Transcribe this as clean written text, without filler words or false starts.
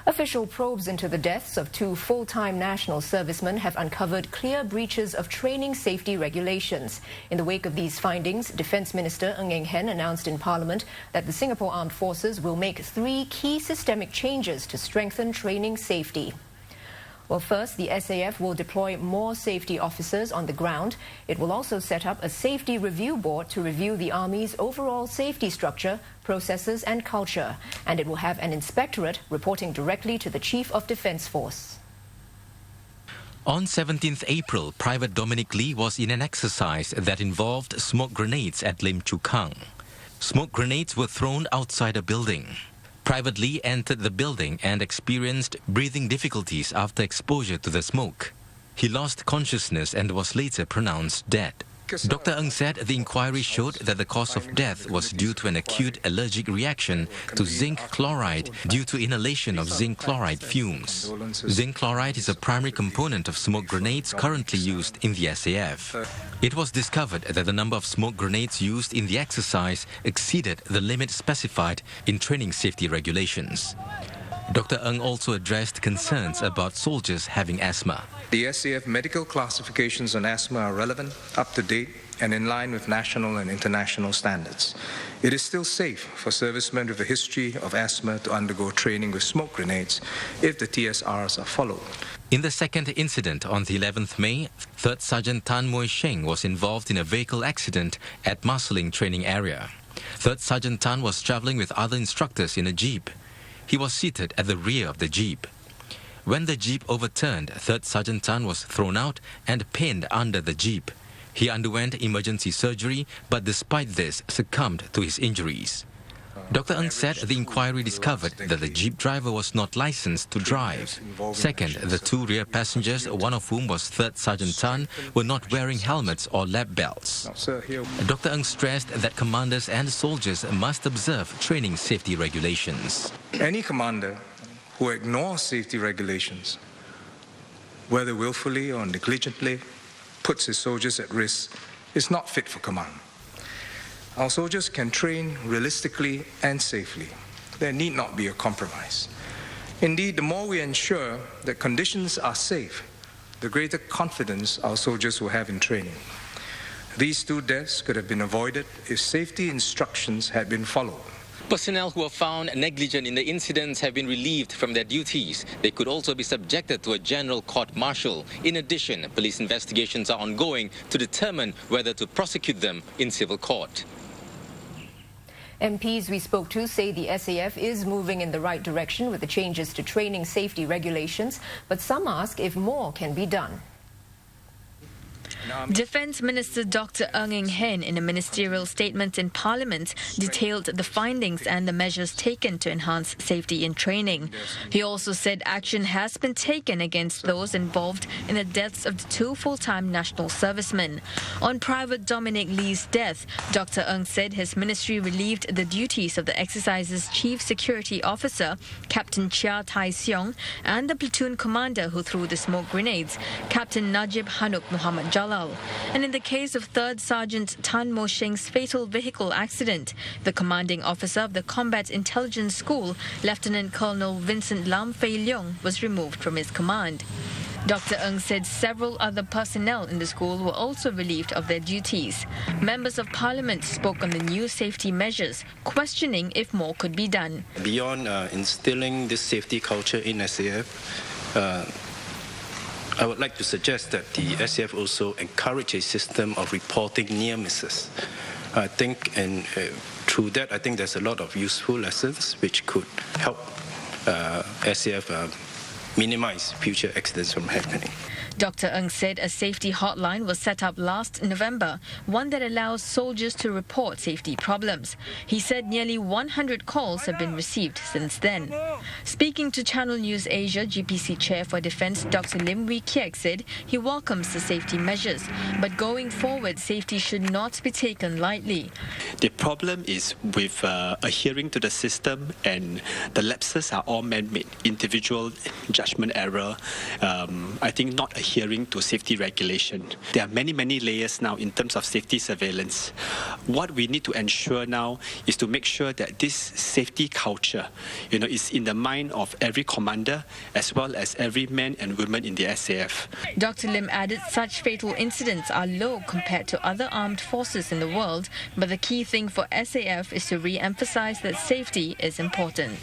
Official probes into the deaths of 2 full-time national servicemen have uncovered clear breaches of training safety regulations. In the wake of these findings, Defence Minister Ng Eng Hen announced in Parliament that the Singapore Armed Forces will make 3 key systemic changes to strengthen training safety. Well, first, the SAF will deploy more safety officers on the ground. It will also set up a safety review board to review the Army's overall safety structure, processes and culture. And it will have an inspectorate reporting directly to the Chief of Defence Force. On 17th April, Private Dominique Lee was in an exercise that involved smoke grenades at Lim Chu Kang. Smoke grenades were thrown outside a building. Private Lee entered the building and experienced breathing difficulties after exposure to the smoke. He lost consciousness and was later pronounced dead. Dr. Ng said the inquiry showed that the cause of death was due to an acute allergic reaction to zinc chloride due to inhalation of zinc chloride fumes. Zinc chloride is a primary component of smoke grenades currently used in the SAF. It was discovered that the number of smoke grenades used in the exercise exceeded the limit specified in training safety regulations. Dr. Ng also addressed concerns about soldiers having asthma. The SAF medical classifications on asthma are relevant, up-to-date, and in line with national and international standards. It is still safe for servicemen with a history of asthma to undergo training with smoke grenades if the TSRs are followed. In the second incident on the 11th May, 3rd Sergeant Tan Moy Sheng was involved in a vehicle accident at Marsiling training area. 3rd Sergeant Tan was travelling with other instructors in a jeep. He was seated at the rear of the jeep. When the jeep overturned, 3rd Sergeant Tan was thrown out and pinned under the jeep. He underwent emergency surgery, but despite this, succumbed to his injuries. Dr. Ng said the inquiry discovered that the jeep driver was not licensed to drive. Second, the 2 rear passengers, one of whom was 3rd Sergeant Tan, were not wearing helmets or lap belts. Dr. Ng stressed that commanders and soldiers must observe training safety regulations. Any commander who ignores safety regulations, whether willfully or negligently, puts his soldiers at risk, is not fit for command. Our soldiers can train realistically and safely. There need not be a compromise. Indeed, the more we ensure that conditions are safe, the greater confidence our soldiers will have in training. These 2 deaths could have been avoided if safety instructions had been followed. Personnel who were found negligent in the incidents have been relieved from their duties. They could also be subjected to a general court-martial. In addition, police investigations are ongoing to determine whether to prosecute them in civil court. MPs we spoke to say the SAF is moving in the right direction with the changes to training safety regulations, but some ask if more can be done. Defence Minister Dr. Ng Eng Hen, in a ministerial statement in Parliament, detailed the findings and the measures taken to enhance safety in training. He also said action has been taken against those involved in the deaths of the 2 full-time national servicemen. On Private Dominique Lee's death, Dr. Ng said his ministry relieved the duties of the exercise's chief security officer, Captain Chia Tai Seong, and the platoon commander who threw the smoke grenades, Captain Najib Hanuk Muhammad Jalal. And in the case of 3rd Sergeant Tan Mo Sheng's fatal vehicle accident, the commanding officer of the Combat Intelligence School, Lieutenant Colonel Vincent Lam Fei Leong, was removed from his command. Dr. Ng said several other personnel in the school were also relieved of their duties. Members of Parliament spoke on the new safety measures, questioning if more could be done. Beyond instilling this safety culture in SAF, I would like to suggest that the SAF also encourage a system of reporting near misses. I think, and through that, I think there's a lot of useful lessons which could help SAF minimize future accidents from happening. Dr. Ng said a safety hotline was set up last November, one that allows soldiers to report safety problems. He said nearly 100 calls have been received since then. Speaking to Channel News Asia, GPC Chair for Defence Dr. Lim Wee Kiek said he welcomes the safety measures, but going forward, safety should not be taken lightly. The problem is with adhering to the system, and the lapses are all man-made, individual judgment error. I think not adhering to safety regulation. There are many, many layers now in terms of safety surveillance. What we need to ensure now is to make sure that this safety culture, is in the mind of every commander as well as every man and woman in the SAF. Dr. Lim added such fatal incidents are low compared to other armed forces in the world, but the key thing for SAF is to re-emphasize that safety is important.